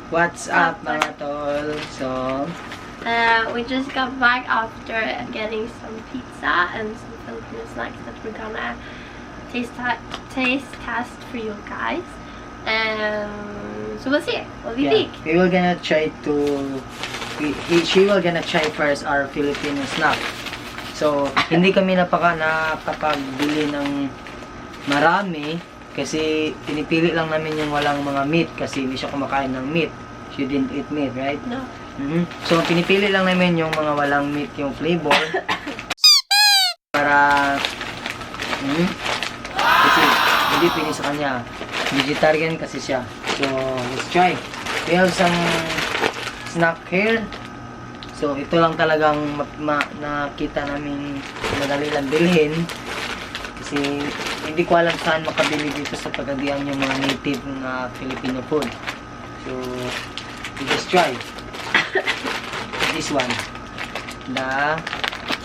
What's up mga tol? So, we just got back after getting some pizza and some Filipino snacks that we're gonna taste test for you guys. So we'll see what we think. we will gonna try to she will gonna try first our Filipino snack. So, hindi kami nakapagbili ng marami kasi pinipili lang namin yung walang mga meat kasi hindi siya kumakain ng meat. She didn't eat meat, right? No. So, pinipili lang namin yung mga walang meat yung flavor para kasi hindi pili sa kanya. Vegetarian kasi siya. So, let's try. We have some snack here. So, ito lang talagang nakita namin madali lang bilhin. Kasi, hindi ko alam saan makabili dito sa Pagadian yung mga native na Filipino food. So, we just try. This one. The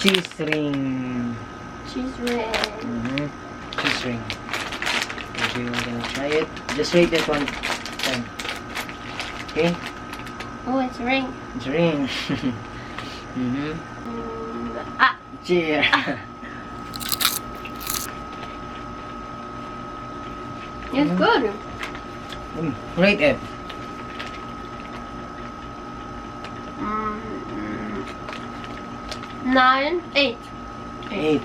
cheese ring. Cheese ring. Cheese ring. Okay, we're gonna try it. Just rate it 1 to 10. Okay? Oh, it's a ring. It's a ring. Cheers. It's good. Rate it. 9, 8. 8.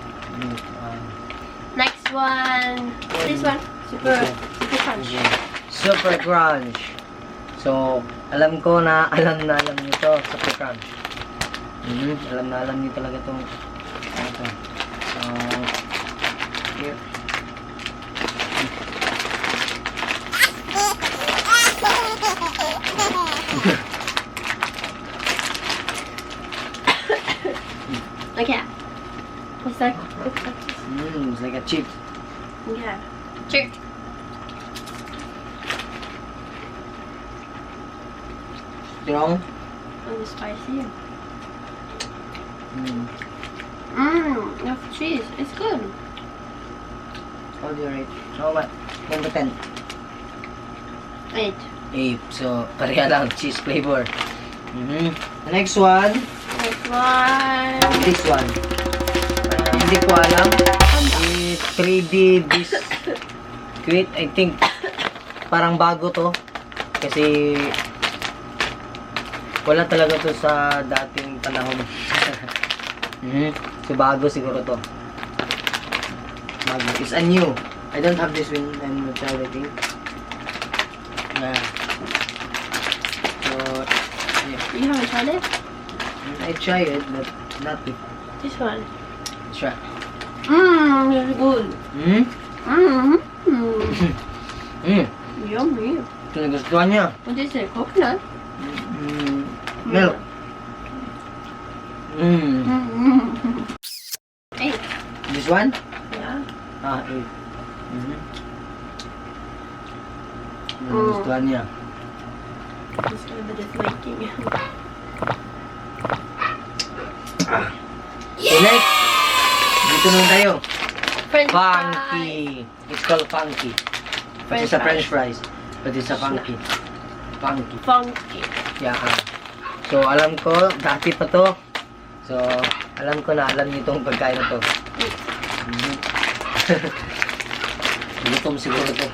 Next one. This one. Super crunch. Super crunch. So, alam niyo to, super crunch. Alam niyo talaga tong ito. So, here. Okay. It's like It's like a chip. yeah. Cheers. Strong. Oh, it's spicy. Of cheese. It's good. How do you rate? How much? 1 to 10. 8. 8. So, pareha lang. Cheese flavor. The next one. Next one. This one. Hindi ko alam. It's 3D biscuit. I think parang bago to. Kasi wala talaga to sa dating panahon. So bago siguro to. Bago. It's a new. I don't have this one. I'm not sure, I think. Yeah. So, yeah. You haven't tried it? I try it, but not it. This one. Try. It's good. Yummy. Ito nagustuhan niya. What is it? Coconut? Milk. 8. This one? Yeah. 8. Nagustuhan niya. This little bit is making. So next, dito naman tayo. French Funky. It's called funky. But it's a French fries. But it's a funky. Funky. Funky. Yeah. So alam ko, dati pa to. So alam ko na alam niyo itong pagkain na to. Gutom siguro to.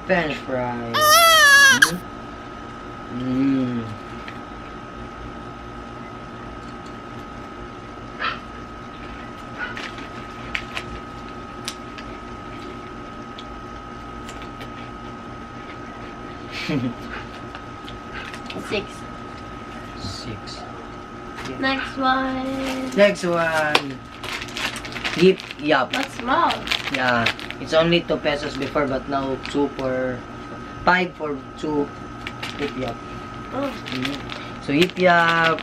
French fries. Six. 6. Next one. Next one. Yip Yap. That's small. Yeah. It's only 2 pesos before, but now 5 for 2 Yip Yap. Oh. So Yip Yap,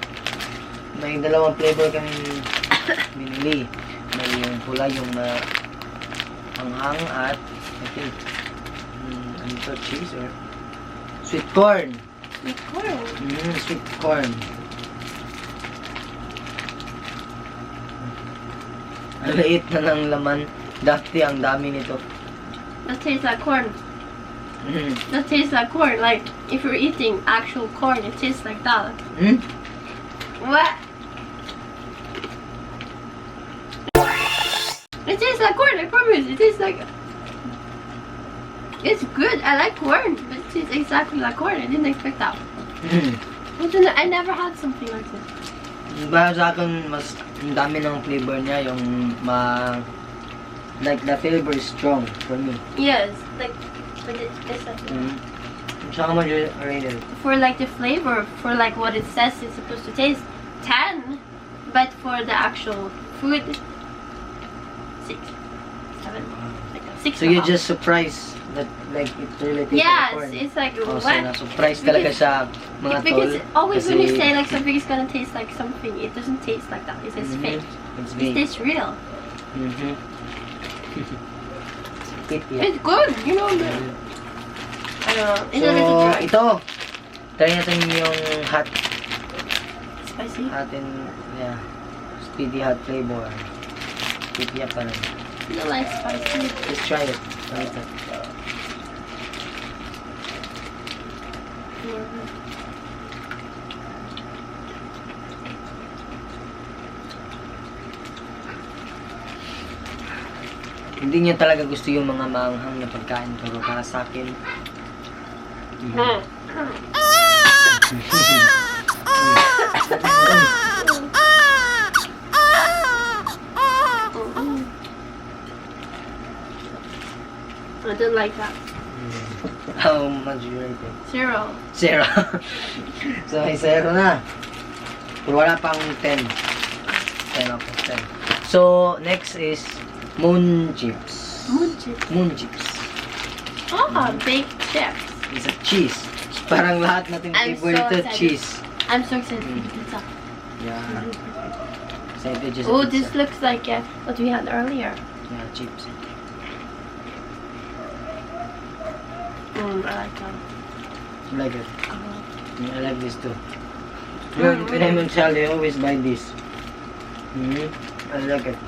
may dalawang flavor kami binili. May yung pula, yung hanghang at I think ano to, cheese or sweet corn. Sweet corn. Sweet corn. Ang liit na ng laman. Dati ang dami nito. That tastes like corn. That tastes like corn. Like if you're eating actual corn, it tastes like that. What? It tastes like corn. I promise. It tastes like. It's good. I like corn, but it tastes exactly like corn. I didn't expect that. I never had something like this. Para sa akin, mas ang dami ng flavor niya, yung like the flavor is strong for me. Yes, like, but it's like, Saka mo rated? for like the flavor, for like what it says it's supposed to taste, 10. But for the actual food, 6, 7, like 6. So you're just surprised that like it really tastes yes, like corn? it's like Oh, so what? na-surprise talaga siya, mga tol. Because always when you Kasi- say like something is gonna taste like something, it doesn't taste like that. It tastes fake. It's It fake. tastes real. Yeah. It's good, you know. I don't know. It's a little So, dry. ito. Try natin yung hot Spicy. speedy hot flavor. Speedy pa rin. I don't like spicy. Just try it. Try it. Hindi niya talaga gusto yung mga maanghang na pagkain, pero para sa akin, I don't like that. how much you rate it? 0. 0. So, may 0 na. Pero wala pang 10. 10 out of 10. So, next is moon chips. Moon chips. Moon chips. Oh, baked chips. It's a cheese. Parang lahat natin I'm favorite so ito, excited. cheese. I'm so excited for the pizza. Yeah. Excited just Oh, pizza. this looks like what we had earlier. Yeah, chips. I like that. I like it. I like this too. Mm, When I'm in Sally, I always buy this. I like it.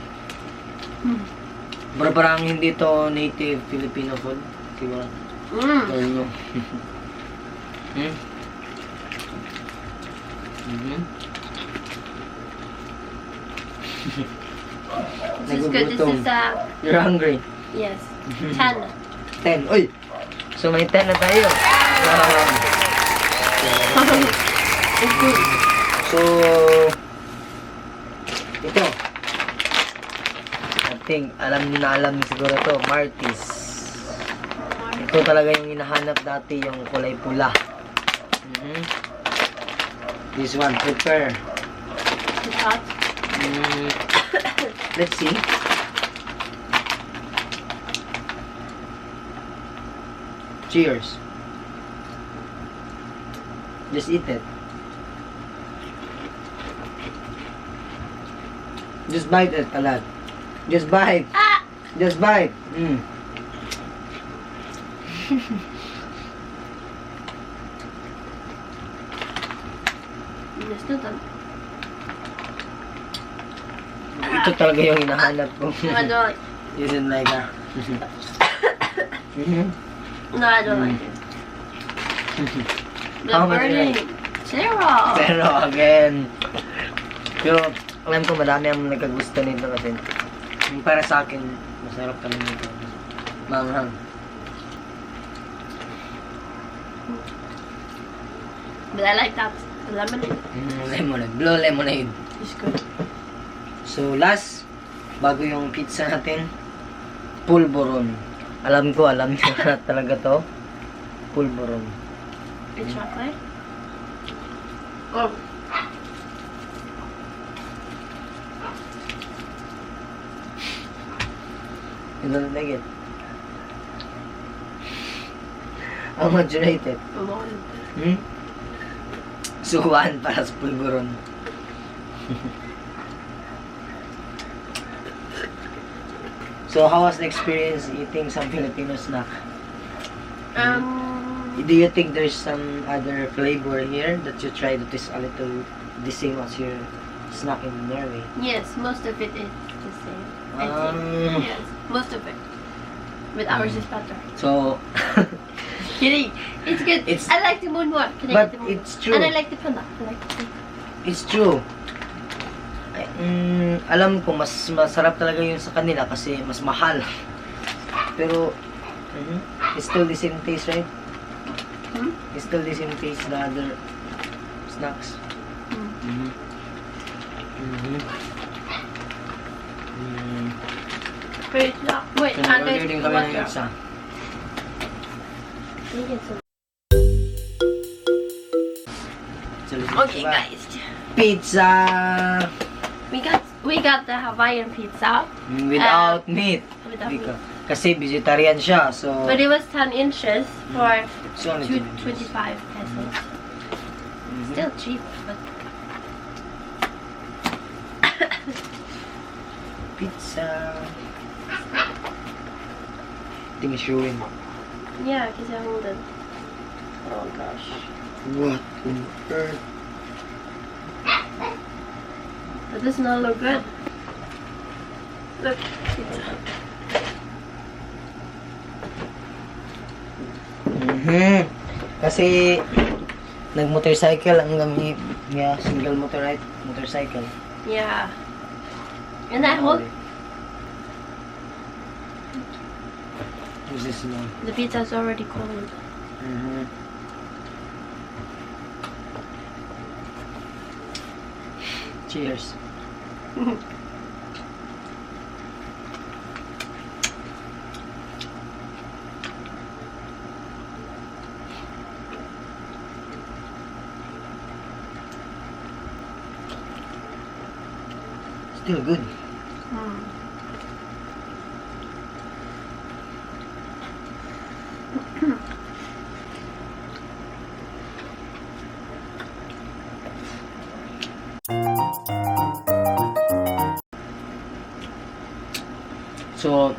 Pero parang hindi to native Filipino food. Diba? Or no? This is good. This is You're hungry? yes, 10. 10. Uy! So may 10 na tayo. It's good. So, ito. I think, alam niyo siguro to, Martis. Ito talaga yung hinahanap dati, yung kulay pula. This one, prepare. It's hot. Let's see. Cheers. Just eat it. Just bite it a lot. Just bite. Ah! Just bite. It's not done. Ito talaga yung hinahanap ko. I don't like. You didn't like that. No, I don't like it. The How much you burning. like? 0. Pero again, pero alam ko madami ang nagkagusto nito kasi yung para sa akin, masarap talaga nito. Manghang. But I like that. The lemonade. Lemonade. Blue lemonade. It's good. So last, bago yung pizza natin, pulboron. Alam niyo na talaga to. Pulboron. With chocolate. Oh. You don't like it? How much you rate it? So 1 para sa pulboron. So how was the experience eating some Filipino snack? Do you think there's some other flavor here that you try that is a little the same as your snack in Norway? Yes, most of it is the same. I think. Yes, most of it. But ours is better. So Kidding. It's good. It's- I like the moon one. Can I But get the moon it's one? true. And I like the panda. I like the panda. It's true. Alam ko mas masarap talaga yun sa kanila kasi mas mahal. Pero it's still the same taste, right? Hmm? It's still the same taste the other snacks. Mm. Wait, no. Wait, So, and order din kami ng isa. Okay, guys. Pizza We got the Hawaiian pizza. without meat. Without meat. Kasi vegetarian siya, so But it was 10 inches for so only 25 pesos. Still cheap, but pizza. I think it's showing. yeah, because I hold it. Oh gosh. What on earth? That does not look good. Look, pizza. Kasi nag-motorcycle ang gamit niya, single motor, right? Motorcycle. Yeah. And I hold Who's this now? the pizza's already cold. Cheers. Still good. So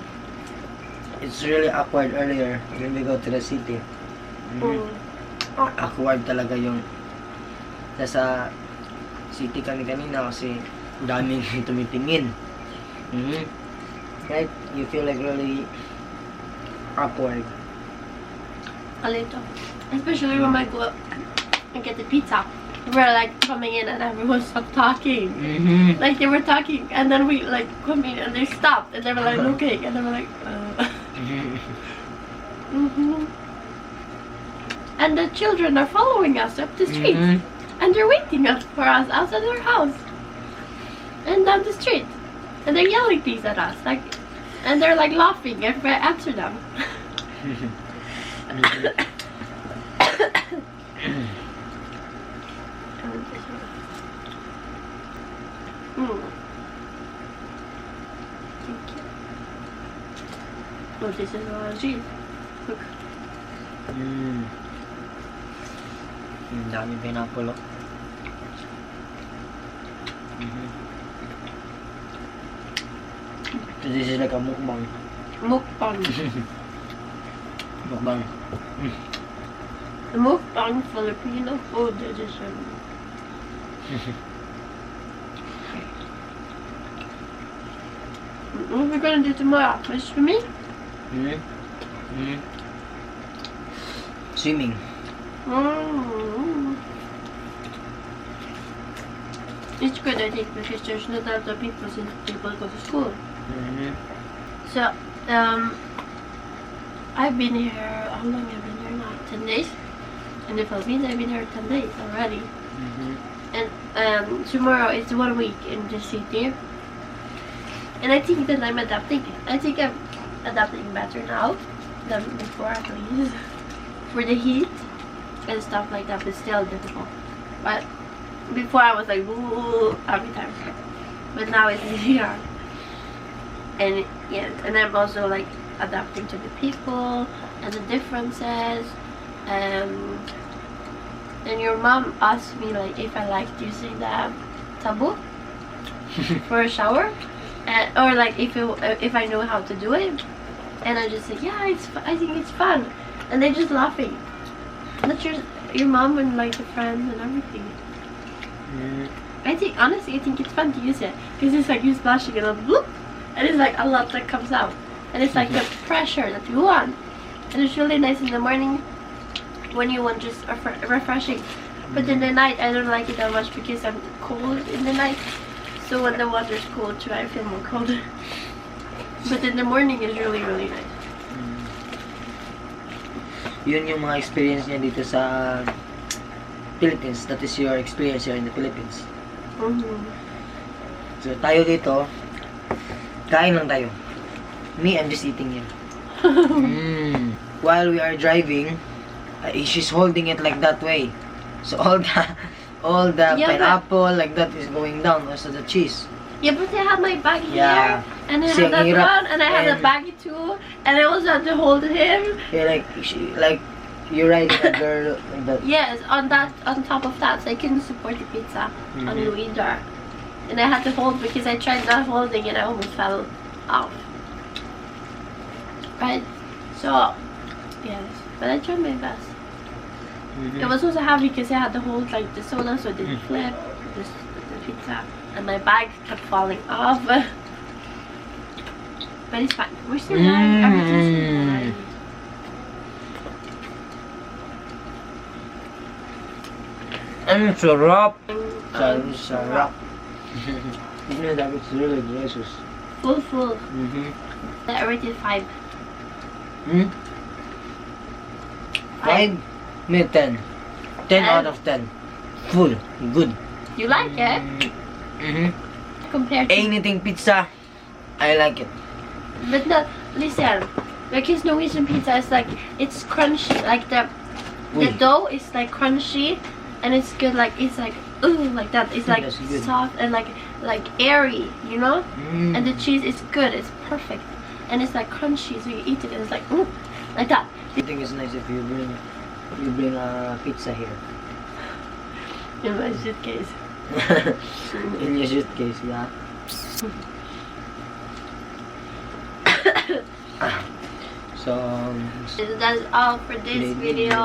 it's really awkward earlier when we go to the city. Awkward talaga yung nasa city kami kanina kasi daming tumitingin. Right? You feel like really awkward. A little. Especially when I go and get the pizza. We're like coming in and everyone stopped talking. Like they were talking and then we like come in and they stopped and they were like looking and they were like And the children are following us up the street and they're waiting for us outside their house and down the street and they're yelling things at us like and they're like laughing if I answer them. Thank you. Oh, this is a lot of cheese. Look. Ang dami pineapple. So this is like a mukbang. Mukbang. Mukbang. The Mukbang Filipino food edition. What are we gonna do tomorrow? Fish for me? Swimming. It's good, I think, because there's not a lot of people since people go to school. So, I've been here, how long have I been here now? 10 days? In the Philippines, I've been here 10 days already. And tomorrow is 1 week in the city. And I think that I'm adapting. I think I'm adapting better now than before, at least. For the heat and stuff like that, it's still difficult. But before I was like, woo, every time. But now it's easier. And yeah, and I'm also like adapting to the people and the differences. And your mom asked me like if I liked using the taboo for a shower, or like if I know how to do it. And I just said, yeah, I think it's fun. And they're just laughing. Not your mom and like the friends and everything. Honestly, I think it's fun to use it because it's like you splashing and then bloop, and it's like a lot that comes out, and it's like the pressure that you want, and it's really nice in the morning when you want just refreshing. But in the night, I don't like it that much because I'm cold in the night. So when the water is cold too, I feel more cold. But in the morning, it's really, really nice. Yun yung mga experience niya dito sa Philippines. That is your experience here in the Philippines. So tayo dito, kain lang tayo. Me, I'm just eating here. While we are driving, she's holding it like that way. So all the pineapple like that is going down. Also the cheese. Yeah, but I have my bag Yeah. here, and I See, have that Eira, one, and I have the and- bag too, and I also have to hold him. Yeah, like you're riding a girl like that. Yes, on top of that, so I couldn't support the pizza on Norwegian. And I had to hold because I tried not holding and I almost fell off. Right? So, yes. But I tried my best. It was also heavy because I had to hold like the soda so it didn't flip the pizza. And my bag kept falling off. But it's fine. We're still alive. Everything's alive. Ang sarap. Sarap. You know that it's really delicious. Full. I rated 5. 5? Me 10. 10 out of 10. Full. Good. You like it? Compared to... Anything pizza, I like it. But no, listen. Because Norwegian pizza is like, it's crunchy. Like the dough is like crunchy. And it's good, like, it's like, ooh, like that. It's like soft and like airy, you know? And the cheese is good. It's perfect. And it's like crunchy, so you eat it and it's like, ooh, like that. I think it's nice if you bring a pizza here. In my suitcase. In your suitcase, yeah. So That's all for this video,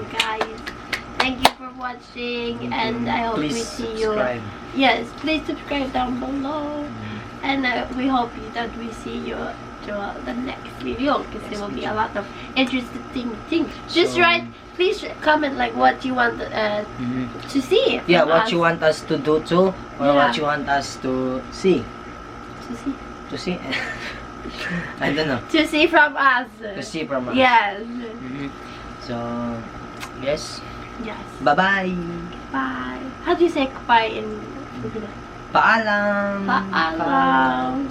guys. Thank you for watching, and I hope we please see subscribe. you. Yes, please subscribe down below, and we hope that we see you to the next video because there will be a lot of interesting things. Just please comment like what you want to see. Yeah, from what us. you want us to do too, or Yeah. what you want us to see. To see. To see? I don't know. To see from us. To see from us. Yes. So, yes. Yes. Bye-bye. Bye. How do you say goodbye in Filipino? Paalam. Paalam.